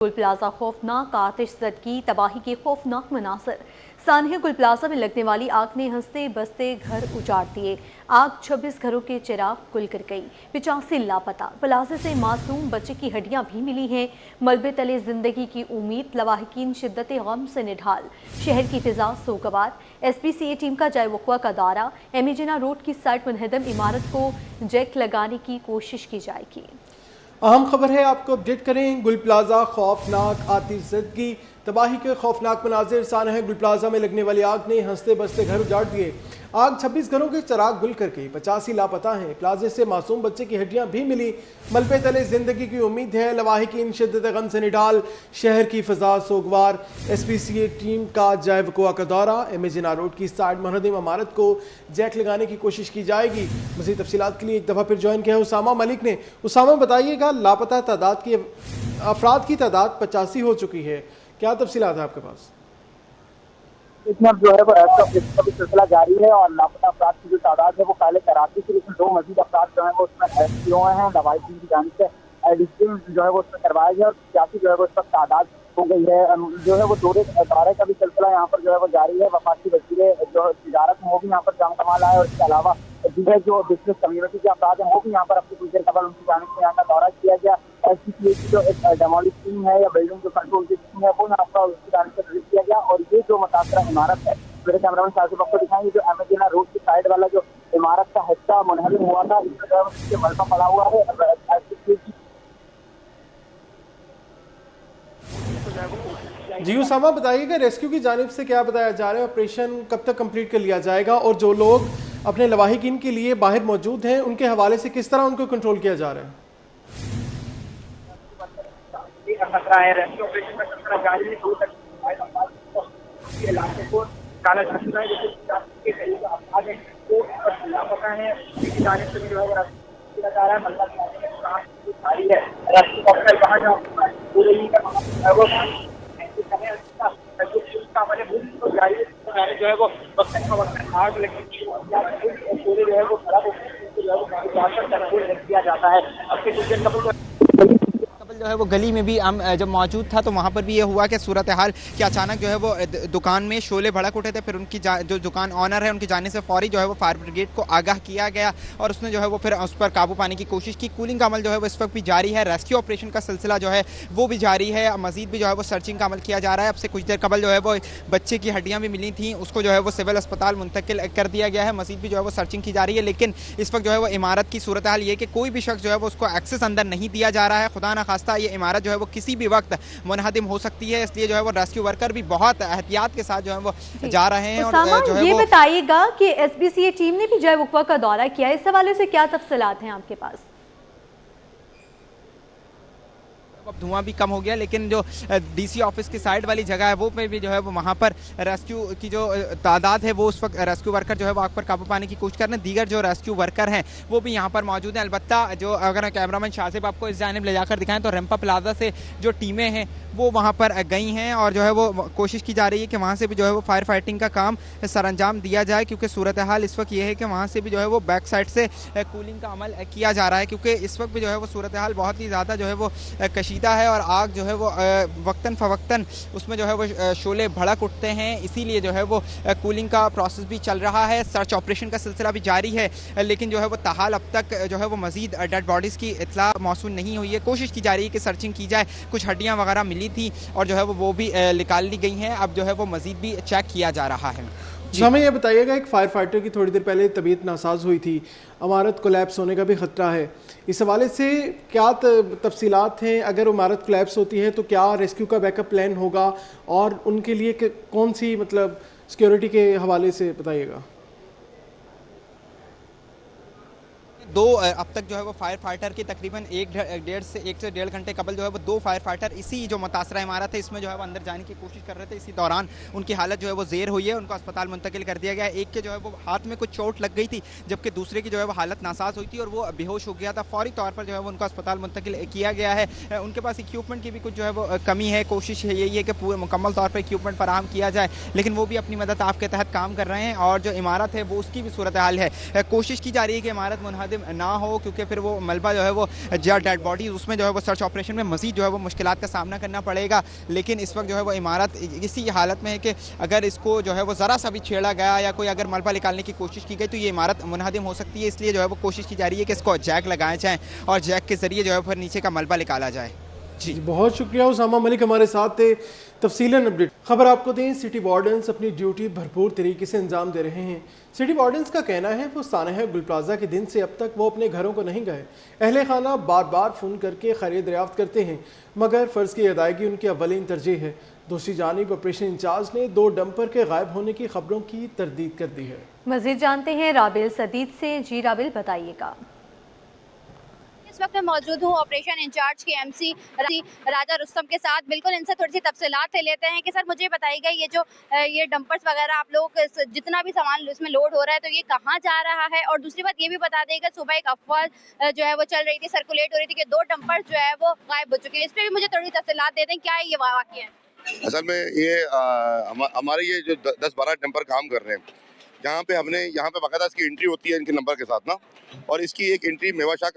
गुल प्लाजा खौफनाक आतिश ज़दगी, तबाही के खौफनाक मनासिर। सानह गुल प्लाजा में लगने वाली आग ने हंसते बसते घर उजाड़ दिए। आग 26 घरों के चिराग गुल कर गई। 85 लापता। प्लाजे से मासूम बच्चे की हड्डियां भी मिली हैं। मलबे तले जिंदगी की उम्मीद। लवाहिकीन शिद्दत गम से निढाल। शहर की फिजा सोगवार। SPCA टीम का जाए वक़्वा का दौरा। एमिजिना रोड की साइड मुनहदम इमारत को जैक लगाने की कोशिश की जाएगी। अहम खबर है, आपको अपडेट करें। गुल प्लाजा खौफनाक आतिशज़दगी, तबाही के खौफनाक मनाजिर। सानह गुल प्लाजा में लगने वाली आग ने हंसते बसते घर उजाड़ दिए। आग 26 घरों के चिराग गुल कर गई। 85 लापता हैं। प्लाजे से मासूम बच्चे की हड्डियां भी मिली। मलबे तले जिंदगी की उम्मीद है। लवाहिकीन शिद्दत गम से निडाल। शहर की फजा सोगवार। SPCA टीम का जाए वक़्वा का दौरा। एमिजिना रोड की साइड मुनहदम इमारत को जैक लगाने की कोशिश की जाएगी। मज़ीद तफसीलात के लिए एक दफ़ा फिर ज्वाइन किया है उसामा मलिक ने। उसामा, बताइएगा, लापता तादाद की अफराद की तादाद 85 हो चुकी है, क्या तफसीलात है आपके पास? इसमें जो है वो रेस्क्यू का भी सिलसिला जारी है और लापता अफराद की जो तादाद है वो काले कराची से, लेकिन 2 मजीद अफराद जो है वो उसमें अरेस्ट किए हुए हैं। दवाई टीम की जानिब से एडिटिंग जो है वो उसमें करवाया गया और 85 जो है वो इस वक्त तादाद हो गई है। जो है वो दौरे का भी सिलसिला यहाँ पर जो है वो जारी है। वफाकी वज़ीर जो तिजारत है वो भी यहाँ पर जाम कमाल आए और इसके अलावा दूसरे जो बिजनेस कम्युनिटी के अफराद हैं वो भी यहाँ पर अपनी कुछ देर कबल उनकी जानिब से यहाँ का दौरा किया गया। SPCA की जो एक डेमोलिश टीम है या बिल्डिंग जो कंट्रोल की टीम है वो यहाँ पर उसकी जानिब से विजिट किया गया और ये जो मुतासरा इमारत है, मेरे कैमरामैन साजिद आपको दिखाएंगे, जो एमिजिना रोड की साइड वाला जो इमारत का हिस्सा मुनहदम हुआ था, इसमें जो है नीचे मलबा पड़ा हुआ है। जी उसामा, बताइएगा, रेस्क्यू की जानिब से क्या बताया जा रहा है? ऑपरेशन कब तक कंप्लीट कर लिया जाएगा और जो लोग अपने लवाहिकीन के लिए बाहर मौजूद हैं उनके हवाले से किस तरह उनको कंट्रोल किया जा रहा है? खतरा है, रेस्क्यू ऑपरेशन का खतरा जारी है। दूर तक इलाके को काला धंधा है, जैसे करीब अफराद हैं वो लापता है। इसकी जानिब से भी जो है वो किया जा रहा है। मलबा जारी है। रेस्क्यू ऑपरेशन कहा जा पूरे ही का वो जो है वो वक्तन का वक्त आग लगी पूरे जो है वो खराब हो किया जाता है। अब से कुछ देर कबल जो है वो गली में भी हम जब मौजूद था तो वहाँ पर भी ये हुआ कि सूरत हाल कि अचानक जो है वो दुकान में शोले भड़क उठे थे। फिर उनकी जो दुकान ऑनर है उनकी जाने से फौरी जो है वो फायर ब्रिगेड को आगाह किया गया और उसने जो है वो फिर उस पर काबू पाने की कोशिश की। कूलिंग का अमल जो है वो इस वक्त भी जारी है। रेस्क्यू ऑपरेशन का सिलसिला जो है वो भी जारी है। मजीद भी जो है वो सर्चिंग का अमल किया जा रहा है। अब से कुछ देर कबल जो है वो बच्चे की हड्डियाँ भी मिली थी, उसको जो है वो सिविल अस्पताल मुंतकिल कर दिया गया है। मजीद भी जो है वो सर्चिंग की जा रही है, लेकिन इस वक्त जो है वो इमारत की सूरत हाल ये कि कोई भी शख्स जो है वो उसको एक्सेस अंदर नहीं दिया जा रहा है। खुदा न खास्ता ये इमारत जो है वो किसी भी वक्त मुनहदिम हो सकती है, इसलिए जो है वो रेस्क्यू वर्कर भी बहुत एहतियात के साथ जो है वो जा रहे हैं। और जो है ये बताइएगा कि SPCA टीम ने भी जाए वक़्वा का दौरा किया, इस हवाले से क्या तफसीलात हैं आपके पास? अब धुआं भी कम हो गया, लेकिन जो DC ऑफिस की साइड वाली जगह है वो पे भी जो है वो वहाँ पर रेस्क्यू की जो तादाद है वो उस वक्त रेस्क्यू वर्कर जो है वो आग पर काबू पाने की कोशिश कर रहे हैं। दीगर जो रेस्क्यू वर्कर हैं वो भी यहाँ पर मौजूद हैं। अलबत्ता जो अगर कैमरामैन शाहज़ेब आपको इस जानिब ले जाकर दिखाएं तो रेम्पा प्लाजा से जो टीमें हैं वो वहाँ पर गई हैं और जो है वो कोशिश की जा रही है कि वहाँ से भी जो है वो फायर फाइटिंग का काम सरअंजाम दिया जाए, क्योंकि सूरत हाल इस वक्त ये है कि वहाँ से भी जो है वो बैक साइड से कूलिंग का अमल किया जा रहा है, क्योंकि इस वक्त भी जो है वो सूरत हाल बहुत ही ज़्यादा जो है वो कशीदा है और आग जो है वो वक्तन फ़वक्तन उसमें जो है वो शोले भड़क उठते हैं। इसीलिए जो है वो कूलिंग का प्रोसेस भी चल रहा है। सर्च ऑपरेशन का सिलसिला भी जारी है, लेकिन जो है वो ताहाल अब तक जो है वो मज़ीद डेड बॉडीज़ की इत्तला मौसूल नहीं हुई है। कोशिश की जा रही है कि सर्चिंग की जाए। कुछ हड्डियाँ वगैरह मिली थी और जो है वो भी निकाल ली गई हैं। अब जो है वो मज़ीद भी चेक किया जा रहा है। जी हमें ये बताइएगा, एक फायर फाइटर की थोड़ी देर पहले तबीयत नासाज हुई थी, इमारत कोलैप्स होने का भी ख़तरा है। इस हवाले से क्या तफसीलात हैं? अगर इमारत कोलैप्स होती है तो क्या रेस्क्यू का बैकअप प्लान होगा और उनके लिए कौन सी मतलब सिक्योरिटी के हवाले से बताइएगा। अब तक जो है वो फायर फाइटर की तकरीबन एक से डेढ़ घंटे कबल जो है वो 2 फायर फाइटर इसी जो मुतासरा इमारत है इसमें जो है वो अंदर जाने की कोशिश कर रहे थे। इसी दौरान उनकी हालत जो है वो ज़ेर हुई है, उनको अस्पताल मुंतकिल कर दिया गया है। एक के जो है वो हाथ में कुछ चोट लग गई थी, जबकि दूसरे की जो है वो हालत नासाज हुई थी और वो बेहोश हो गया था। फौरी तौर पर जो है वो उनको अस्पताल मुंतकिल किया गया है। उनके पास इक्विपमेंट की भी कुछ जो है वो कमी है। कोशिश यही है कि पूरे मुकम्मल तौर पर इक्विपमेंट फराहम किया जाए, लेकिन वो भी अपनी मदद आपके तहत काम कर रहे हैं और जो इमारत है वो उसकी भी सूरत हाल है। कोशिश की जा रही है कि इमारत मुनहदिम ना हो, क्योंकि फिर वो मलबा जो है वो डेड बॉडी उसमें जो है वो सर्च ऑपरेशन में मजीद जो है वो मुश्किलात का सामना करना पड़ेगा। लेकिन इस वक्त जो है वो इमारत इसी हालत में है कि अगर इसको जो है वो ज़रा सा भी छेड़ा गया या कोई अगर मलबा निकालने की कोशिश की गई तो ये इमारत मुनहदिम हो सकती है। इसलिए जो है वो कोशिश की जा रही है कि इसको जैक लगाए जाएँ और जैक के ज़रिए जो है फिर नीचे का मलबा निकाला जाए। जी बहुत शुक्रिया उसामा मलिक हमारे साथ थे। तफसीलन अपडेट खबर आपको दें, सिटी वार्डन्स अपनी ड्यूटी भरपूर तरीके से अंजाम दे रहे हैं। सिटी वार्डन्स का कहना है वो सानहा गुल प्लाजा के दिन से अब तक वो अपने घरों को नहीं गए। अहले खाना बार बार फ़ोन करके खैरियत दरियाफ्त करते हैं, मगर फ़र्ज़ की अदायगी उनकी अव्वलीन तरजीह है। दूसरी जानिब ऑपरेशन इंचार्ज ने 2 डंपर के गायब होने की खबरों की तरदीद कर दी है। मज़ीद जानते हैं राबिल सदीद से। जी राबिल, बताइएगा। इस वक्त मैं मौजूद हूँ ऑपरेशन इंचार्ज के एमसी राजा रुस्तम के साथ। बिल्कुल इनसे थोड़ी सी तफसीलात ले लेते हैं कि सर मुझे बताइएगा ये डंपर्स वगैरह आप लोग जितना भी सामान इसमें लोड हो रहा है तो ये कहाँ जा रहा है, और दूसरी बात ये भी बता देगा सुबह एक अफवाह जो है वो चल रही थी, सर्कुलेट हो रही थी कि 2 डंपर्स जो है वो गायब हो चुके हैं। इस पर भी मुझे थोड़ी तफसीलात दे दें, क्या है ये वाक़या है? असल में ये हमारे ये जो 10-12 डंपर काम कर रहे हैं, यहाँ पे हमने यहाँ पे बाकायदा इसकी एंट्री होती है इनके नंबर के साथ ना, और इसकी एक एंट्री मेवाशाह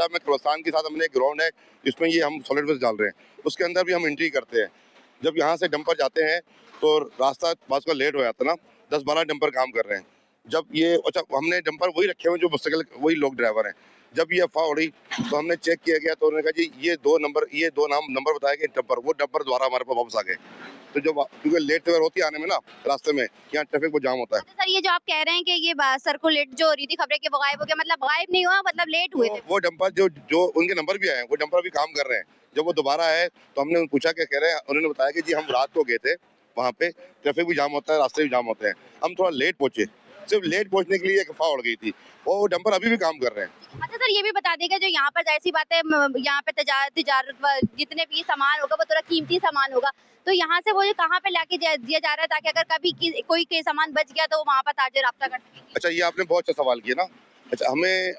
में कब्रिस्तान के साथ हमने एक ग्राउंड है जिसमें ये हम सॉलिड वेस्ट डाल रहे हैं, उसके अंदर भी हम एंट्री करते हैं। जब यहाँ से डंपर जाते हैं तो रास्ता बास का लेट हो जाता है ना, 10-12 डंपर काम कर रहे हैं। जब ये अच्छा हमने डंपर वही रखे हुए जो मुस्तकिल वही लोग ड्राइवर हैं। जब ये अफवाह उड़ी तो हमने चेक किया गया तो उन्होंने कहा जी ये 2 नंबर बताए गए डंपर, वो डंपर द्वारा हमारे पास वापस आ गए। तो जब क्योंकि लेट होती है आने में ना रास्ते में, यहाँ ट्रैफिक बहुत जाम होता है। सर ये जो आप कह रहे हैं कि ये सर्कुलेट जो हो रही थी खबरें कि वो गायब हो गया, मतलब गायब नहीं हुआ, मतलब लेट हुए थे? वो डंपर जो उनके नंबर भी आए हैं वो डंपर भी काम कर रहे हैं। जब वो दोबारा आए तो हमने उनको पूछा क्या कह रहे हैं, उन्होंने बताया कि जी हम रात को गए थे, वहाँ पे ट्रैफिक भी जाम होता है, रास्ते भी जाम होते हैं, हम थोड़ा लेट पहुंचे। सिर्फ लेट पहुंचने के लिए एक अफवाह उड़ गई थी, वो डंपर अभी भी काम कर रहे हैं। अच्छा सर ये भी बता देगा जो यहाँ पर जाहिर सी बात है यहाँ पे तिजारत जितने भी सामान होगा वो थोड़ा कीमती सामान होगा, तो यहाँ से वो कहाँ पे लाके दिया जा रहा है ताकि अगर कभी कोई सामान बच गया तो वहाँ पर ताजे राब्ता कर सकेंगे? अच्छा ये आपने बहुत अच्छा सवाल किया ना। अच्छा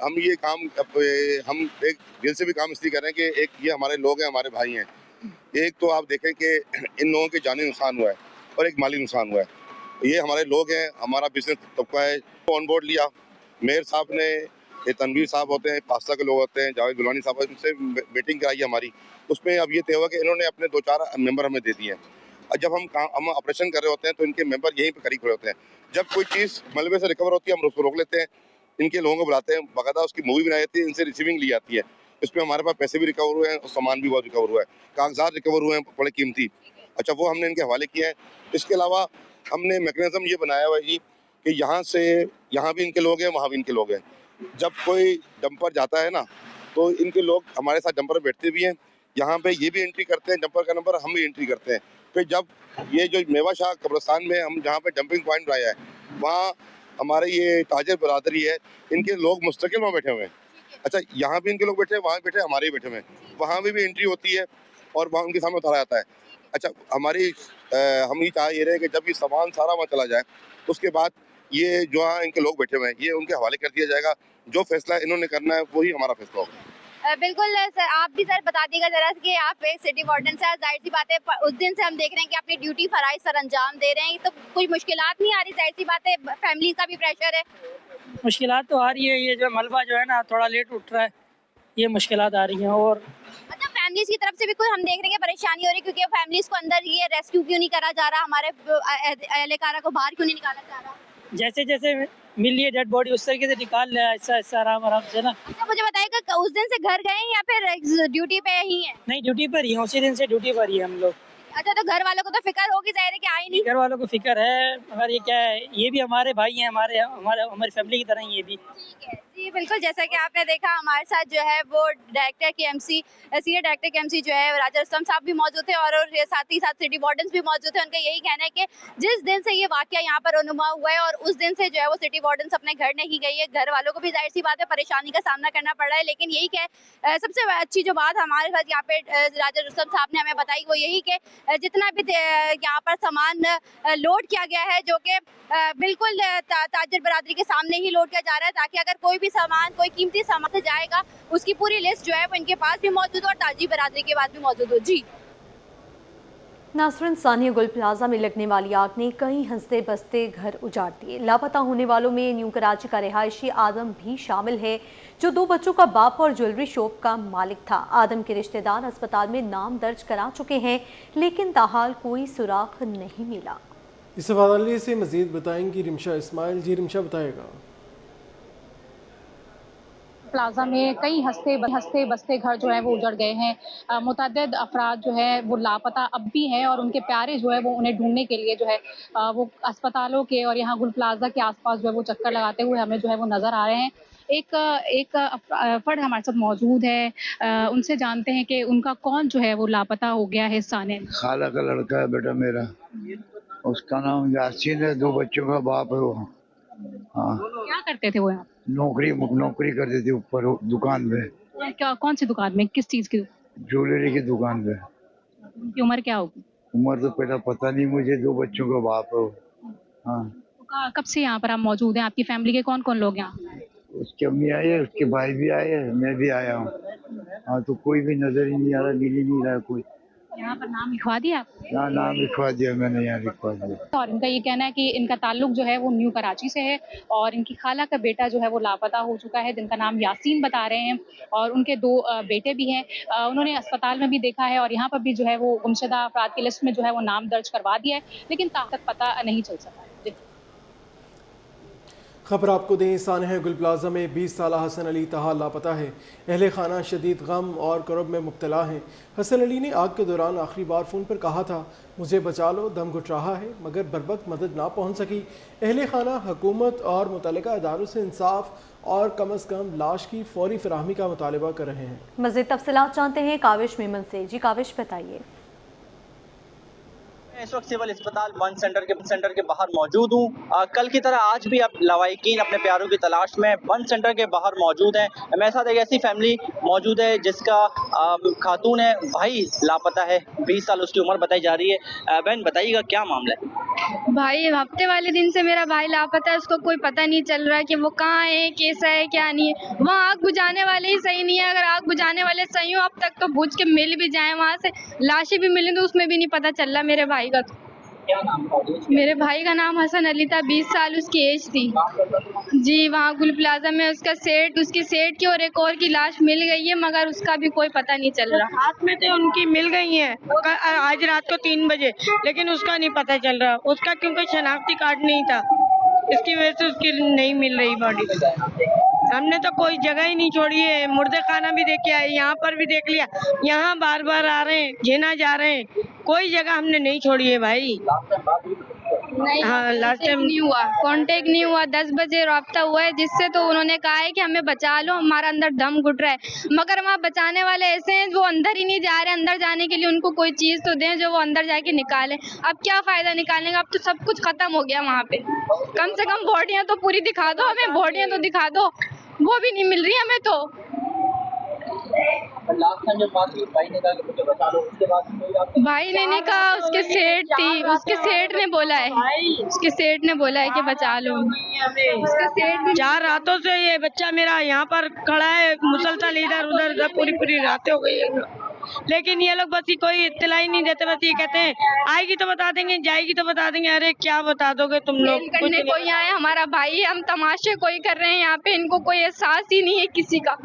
हम ये काम हम एक दिल से भी काम इसलिए कर रहे हैं कि एक ये हमारे लोग हैं, हमारे भाई हैं। एक तो आप देखें कि इन लोगों के जानी नुकसान हुआ है और एक माली नुकसान हुआ है। ये हमारे लोग हैं, हमारा बिजनेस तबका है, ऑन बोर्ड लिया। मेयर साहब ने, ये तनवीर साहब होते हैं, पास्ता के लोग होते हैं, जावेद गुलानी साहब, इनसे मीटिंग कराई हमारी। उसमें अब ये तय हुआ कि इन्होंने अपने 2-4 मेंबर हमें दे दिए हैं। और जब हम ऑपरेशन कर रहे होते हैं तो इनके मेंबर यहीं पे खड़ी खड़े होते हैं। जब कोई चीज़ मलबे से रिकवर होती है हम उसको रोक लेते हैं, इनके लोगों को बुलाते हैं, बाकायदा उसकी मूवी बनाई जाती है, इनसे रिसीविंग ली जाती है। इसमें हमारे पास पैसे भी रिकवर हुए हैं और सामान भी बहुत रिकवर हुआ है, कागजात रिकवर हुए हैं बड़े कीमती। अच्छा वो हमने इनके हवाले किए हैं। इसके अलावा हमने मैकेनिज्म ये बनाया हुआ है जी कि यहाँ भी इनके लोग हैं, वहाँ भी इनके लोग हैं। जब कोई डंपर जाता है ना तो इनके लोग हमारे साथ डंपर बैठते भी हैं, यहाँ पे ये भी एंट्री करते हैं, डंपर का नंबर हम भी एंट्री करते हैं। फिर जब ये जो मेवाशाह कब्रिस्तान में हम जहाँ पे डंपिंग पॉइंट बनाया है वहाँ हमारे ये ताजर बरादरी है, इनके लोग मुस्तकिल वहाँ बैठे हुए हैं। अच्छा यहाँ भी इनके लोग बैठे हैं, वहाँ भी बैठे हैं, हमारे भी बैठे हुए हैं, वहाँ भी एंट्री होती है और वहाँ उनके सामने उतारा जाता है। अच्छा हम ये चाह ये रहे कि जब ये सामान सारा वहाँ चला जाए तो उसके बाद ये जो यहाँ इनके लोग बैठे हुए हैं ये उनके हवाले कर दिया जाएगा। जो फैसला इन्होंने करना है वही हमारा फैसला होगा। बिल्कुल सर, आप भी सर बता दीजिएगा जरा कि आप एक सिटी वार्डन से, जाहिर सी बात है उस दिन से हम देख रहे हैं कि अपनी ड्यूटी फराइज सर अंजाम दे रहे हैं, तो कोई मुश्किलात नहीं आ रही? जाहिर सी बात है फैमिली का भी प्रेशर है। मुश्किलात तो आ रही है, ये जो मलबा जो है ना थोड़ा लेट उठ रहा है, ये मुश्किलात आ रही हैं। और अच्छा फैमिलीज की तरफ से भी कोई हम देख रहे हैं परेशानी हो रही है क्योंकि फैमिलीज को अंदर ये रेस्क्यू क्यों नहीं करा जा रहा, हमारे एहलकारा को बाहर क्यों नहीं निकाला जा रहा? जैसे जैसे मिल रही है डेड बॉडी उस तरीके से निकाल ले ऐसा ऐसा आराम से ना। अच्छा मुझे बताइएगा उस दिन से घर गए हैं या फिर ड्यूटी पे ही हैं? नहीं ड्यूटी पर ही हैं, उसी दिन से ड्यूटी पर ही हैं हम लोग। अच्छा तो घर वालों को तो फिक्र होगी जाहिर है कि आई नहीं? घर वालों को फिक्र है, मगर ये क्या है, ये भी हमारे भाई हैं, हमारी फैमिली की तरह ही ये भी। ठीक है जी बिल्कुल, जैसा कि आपने देखा हमारे साथ जो है वो डायरेक्टर के एमसी, सीनियर डायरेक्टर के एमसी जो है राजा रुस्तम साहब भी मौजूद थे और साथ ही साथ सिटी वार्डन्स भी मौजूद थे। उनका यही कहना है कि जिस दिन से ये वाकया यहाँ पर रुनुमा हुआ है और उस दिन से जो है वो सिटी वार्डन्स अपने घर नहीं गई है। घर वालों को भी जाहिर सी बात है परेशानी का सामना करना पड़ रहा है, लेकिन यही कि सबसे अच्छी जो बात हमारे साथ यहाँ पे राजा रुस्तम साहब ने हमें बताई वो यही कि जितना भी यहाँ पर सामान लोड किया गया है जो कि बिल्कुल ताजर बरादरी के सामने ही लोड किया जा रहा है, ताकि अगर कोई भी सामान, कोई कीमती सामान से जाएगा उसकी पूरी लिस्ट जो है वो इनके पास भी मौजूद हो और ताजी बरादरी के पास भी मौजूद हो। जी नासरिन, सानिया गुल प्लाजा में लगने वाली आग ने कई हंसते बसते घर उजाड़ दिए। लापता होने वालों में न्यू कराची का रिहायशी आदम भी शामिल है, जो 2 बच्चों का बाप और ज्वेलरी शॉप का मालिक था। आदम के रिश्तेदार अस्पताल में नाम दर्ज करा चुके हैं, लेकिन ताहाल कोई सुराग नहीं मिला। इस हवाले से मजीद बताएंगी रिमशा इस्माइल। जी रिमशा, बताएगा। प्लाजा में कई हंसते बसते घर जो है वो उजड़ गए हैं। मुतअद्दिद अफराद जो है वो लापता अब भी हैं और उनके प्यारे जो है वो उन्हें ढूंढने के लिए जो है वो अस्पतालों के और यहाँ गुल प्लाजा के आसपास जो है वो चक्कर लगाते हुए हमें जो है वो नजर आ रहे हैं। एक फर्द हमारे साथ मौजूद है, उनसे जानते हैं कि उनका कौन जो है वो लापता हो गया है। साने खाला का लड़का है बेटा मेरा, उसका नाम यासीन है, 2 बच्चों का बाप है वो। हाँ, क्या करते थे वो यहाँ? नौकरी करते थे ऊपर दुकान पे। क्या, कौन सी दुकान में, किस चीज की? ज्वेलरी की दुकान पे। उनकी उम्र क्या होगी? उम्र तो पहला पता नहीं मुझे, 2 बच्चों का बाप है वो। हाँ। तो कब से यहाँ पर आप मौजूद हैं? आपकी फैमिली के कौन कौन लोग यहाँ? उसकी अम्मी आई है, उसके भाई भी आए हैं, मैं भी आया हूँ। हाँ, तो कोई भी नजर ही नहीं आ रहा, मिल ही नहीं रहा कोई। यहाँ पर नाम लिखवा दिया आप? हाँ, नाम लिखवा दिया मैंने, यहाँ लिखवा दिया। और इनका ये कहना है कि इनका ताल्लुक जो है वो न्यू कराची से है और इनकी खाला का बेटा जो है वो लापता हो चुका है, जिनका नाम यासीन बता रहे हैं, और उनके 2 बेटे भी हैं। उन्होंने अस्पताल में भी देखा है और यहाँ पर भी जो है वो गुमशुदा अफराद की लिस्ट में जो है वो नाम दर्ज करवा दिया है, लेकिन तक पता नहीं चल सका। खबर आपको दें, सानिया गुल प्लाजा में 20 साला हसन अली ताहाल लापता है। अहले खाना शदीद गम और करब में मुब्तला हैं। हसन अली ने आग के दौरान आखिरी बार फ़ोन पर कहा था, मुझे बचा लो, दम घुट रहा है, मगर बरवक्त मदद ना पहुँच सकी। अहले खाना हुकूमत और मुतल्लिका इदारों से इंसाफ और कम अज़ कम लाश की फौरी फराहमी का मुतालबा कर रहे हैं। मज़ीद तफसीलात जानते हैं काविश मेमन से। जी काविश, बताइए। इस वक्त सिविल अस्पताल बंद सेंटर के बाहर मौजूद हूँ। कल की तरह आज भी अब लवाहिकीन अपने प्यारों की तलाश में बंद सेंटर के बाहर मौजूद हैं। मेरे साथ एक ऐसी फैमिली मौजूद है जिसका खातून है भाई लापता है, 20 साल उसकी उम्र बताई जा रही है। बहन बताइएगा क्या मामला है? भाई हफ्ते वाले दिन से मेरा भाई लापता है, उसको कोई पता नहीं चल रहा है कि वो कहाँ है, कैसा है, क्या नहीं है। वहाँ आग बुझाने वाले ही सही नहीं है। अगर आग बुझाने वाले सही हो अब तक तो बुझ के मिल भी जाए, वहाँ से लाशें भी मिली तो उसमें भी नहीं पता चल रहा मेरे भाई का। तो क्या नाम था? मेरे भाई का नाम हसन अली था, 20 साल उसकी एज थी जी। वहाँ गुल प्लाजा में उसकी सेठ की और एक और की लाश मिल गई है, मगर उसका भी कोई पता नहीं चल रहा। हाथ में तो उनकी मिल गई है आज रात को 3 बजे, लेकिन उसका नहीं पता चल रहा। उसका क्योंकि शनाख्ती कार्ड नहीं था, इसकी वजह से उसकी नहीं मिल रही बॉडी। हमने तो कोई जगह ही नहीं छोड़ी है, मुर्दे खाना भी देख के आए, यहाँ पर भी देख लिया, यहाँ बार बार आ रहे हैं, जेना जा रहे हैं, कोई जगह हमने नहीं छोड़ी है भाई। नहीं, हाँ, लास्ट टाइम कांटेक्ट नहीं हुआ। 10 बजे राब्ता हुआ है जिससे, तो उन्होंने कहा है कि हमें बचा लो, हमारा अंदर दम घुट रहा है, मगर वहाँ बचाने वाले ऐसे हैं वो अंदर ही नहीं जा रहे। अंदर जाने के लिए उनको कोई चीज तो दें जो वो अंदर जाके निकालें। अब क्या फायदा निकालेंगे, अब तो सब कुछ खत्म हो गया वहाँ पे। कम से कम बॉडियां तो पूरी दिखा दो हमें, बॉडियां तो दिखा दो, वो भी नहीं मिल रही हमें तो। भाई ने कहा कि मुझे बचा लो, उसके बाद भाई ने नहीं कहा, उसके सेठ थी, उसके सेठ ने बोला है, उसके सेठ ने बोला है कि बचा लो। उसका सेठ भी 4 रातों से ये बच्चा मेरा यहाँ पर खड़ा है, मुसलसल इधर उधर पूरी रातें हो गई है, लेकिन ये लोग बस कोई इत्तला ही नहीं देते। बस ये कहते हैं आएगी तो बता देंगे, जाएगी तो बता देंगे। अरे क्या बता दोगे तुम लोग? करने कोई आए, हमारा भाई, हम तमाशे कोई कर रहे हैं यहाँ पे, इनको कोई एहसास ही नहीं है किसी का।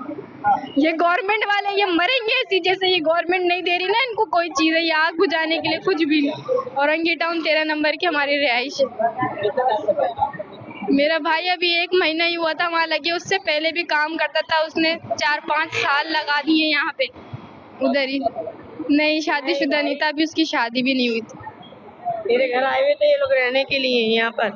ये गवर्नमेंट वाले ये मरेंगे ऐसी, जैसे ये गवर्नमेंट नहीं दे रही ना इनको कोई चीज है, ये आग बुझाने के लिए कुछ भी नहीं। औरंगी टाउन 13 नंबर की हमारी रिहाइश है। मेरा भाई अभी 1 महीना ही हुआ था वहाँ लगे, उससे पहले भी काम करता था, उसने 4-5 साल लगा दिए यहाँ पे उधर ही। नहीं, शादीशुदा नहीं था, अभी उसकी शादी भी नहीं हुई थी। मेरे घर आए हुए थे ये लोग रहने के लिए यहाँ पर,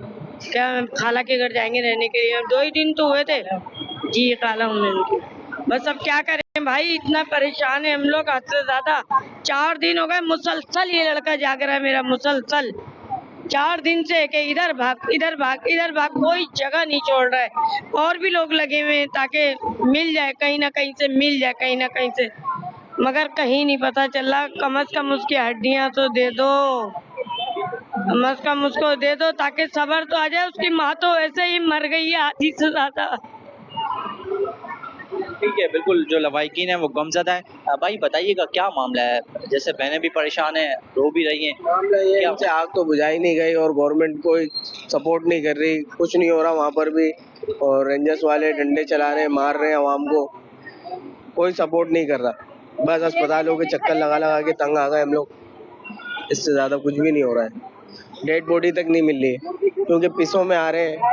क्या खाला के घर जाएंगे रहने के लिए। 2 ही दिन तो हुए थे जी, खाला हूँ उनकी। बस अब क्या करें भाई, इतना परेशान है हम लोग हद से ज्यादा। 4 दिन हो गए मुसलसल ये लड़का जाग रहा है मेरा, मुसलसल 4 दिन से कि इधर भाग इधर भाग इधर भाग, कोई जगह नहीं छोड़ रहा है। और भी लोग लगे हुए हैं ताकि मिल जाए, कहीं ना कहीं से मिल जाए, कहीं ना कहीं से, मगर कहीं नहीं पता चल रहा। कम से कम उसकी हड्डियां तो दे दो, कम से कम उसको दे दो ताकि सबर तो आ जाए। उसकी माँ तो ऐसे ही मर गई है आधी से ज्यादा। ठीक है, बिल्कुल जो लवाहिकीन है वो गमज़दा है। भाई बताइएगा क्या मामला है, जैसे बहनें भी परेशान हैं, रो भी रही हैं। मामला ये है कि आग तो बुझाई नहीं गई और गवर्नमेंट कोई सपोर्ट नहीं कर रही, कुछ नहीं हो रहा वहाँ पर भी। और रेंजर्स वाले डंडे चला रहे हैं, मार रहे हैं आवाम को, कोई सपोर्ट नहीं कर रहा। बस अस्पतालों के चक्कर लगा लगा के तंग आ गए हम लोग, इससे ज़्यादा कुछ भी नहीं हो रहा है। डेड बॉडी तक नहीं मिल रही है क्योंकि पिसों में आ रहे हैं।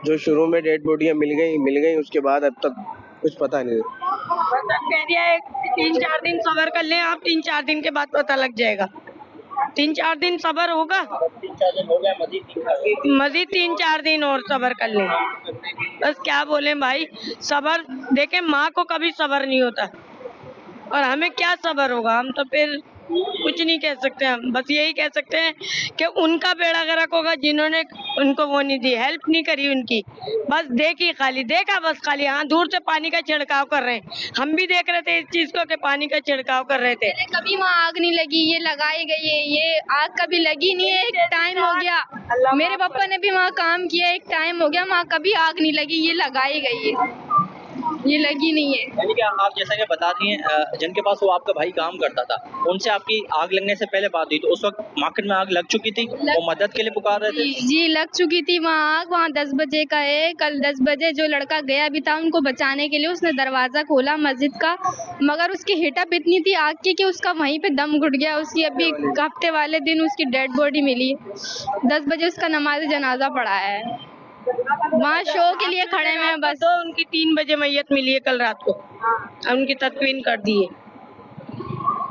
जो शुरू में डेड बॉडियाँ मिल गई, उसके बाद अब तक कुछ पता नहीं। कह दिया है 3-4 दिन सब्र कर लें आप, 3-4 दिन के बाद पता लग जाएगा। 3-4 दिन सब्र होगा, 3-4 दिन हो गए, मजीद 3-4 दिन और सब्र कर लें। बस क्या बोले भाई, सब्र देखें, माँ को कभी सब्र नहीं होता और हमें क्या सब्र होगा। हम तो फिर कुछ नहीं कह सकते, हम बस यही कह सकते हैं कि उनका बेड़ा गर्क होगा जिन्होंने उनको वो नहीं दी, हेल्प नहीं करी उनकी। बस देखा बस खाली, हाँ दूर से पानी का छिड़काव कर रहे हैं। हम भी देख रहे थे इस चीज को कि पानी का छिड़काव कर रहे थे। कभी वहाँ आग नहीं लगी, ये लगाई गई है, ये आग कभी लगी नहीं है। एक टाइम हो गया, मेरे पापा ने भी वहाँ काम किया, एक टाइम हो गया, वहाँ कभी आग नहीं लगी, ये लगाई गई है, ये लगी नहीं है। यानी कि आप जैसा कि बता रही हैं, जिनके पास वो आपका भाई काम करता था, उनसे आपकी आग लगने से पहले बात हुई, तो उस वक्त मार्केट में आग लग चुकी थी, वो मदद के लिए पुकार रहे थे? जी लग चुकी थी वहाँ आग। वहाँ 10 बजे का है, कल 10 बजे जो लड़का गया भी था उनको बचाने के लिए, उसने दरवाजा खोला मस्जिद का, मगर उसकी हिटअप इतनी थी आग की कि उसका वहीं पे दम घुट गया। उसकी अभी हफ्ते वाले दिन उसकी डेड बॉडी मिली, 10 बजे उसका नमाज जनाजा पड़ा है। वहाँ शो के लिए खड़े हुए हैं बस। तो उनकी 3 बजे मैयत मिली है कल रात को, उनकी तदफीन कर दी है।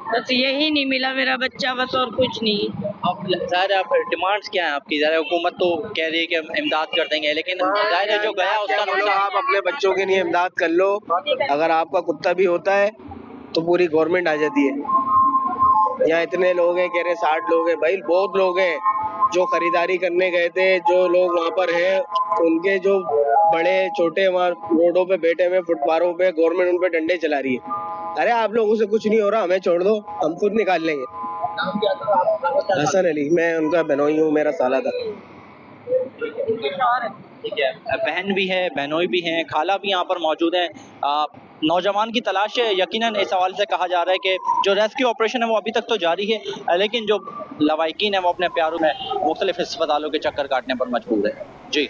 बस यही नहीं मिला मेरा बच्चा, बस और कुछ नहीं। अब जाहिर है, आप डिमांड्स क्या है आपकी? ज़ाहिर है हुकूमत तो कह रही है कि हम इमदाद कर देंगे, लेकिन जाहिर है जो गया उसका नुकसान। आप अपने बच्चों के लिए इमदाद कर लो। अगर आपका कुत्ता भी होता है तो पूरी गवर्नमेंट आ जाती है। यहाँ इतने लोग हैं, कह रहे 60 लोग हैं, भाई बहुत लोग हैं जो खरीदारी करने गए थे। जो लोग वहाँ पर हैं उनके जो बड़े छोटे वहाँ रोडों पे बैठे हुए, फुटपाथों पे, गवर्नमेंट उन पे डंडे चला रही है। अरे आप लोगों से कुछ नहीं हो रहा, हमें छोड़ दो, हम खुद निकाल लेंगे। हसन अली, मैं उनका बहनोई हूँ, मेरा साला था। ठीक है, बहन भी है, बहनोई भी हैं, खाला भी यहाँ पर मौजूद है। नौजवान की तलाश है। यकीनन इस हवाले से कहा जा रहा है कि जो रेस्क्यू ऑपरेशन है वो अभी तक तो जारी है, लेकिन जो लवाहिकीन है वो अपने प्यारों में मुख्तलिफ अस्पतालों के चक्कर काटने पर मजबूर है। जी।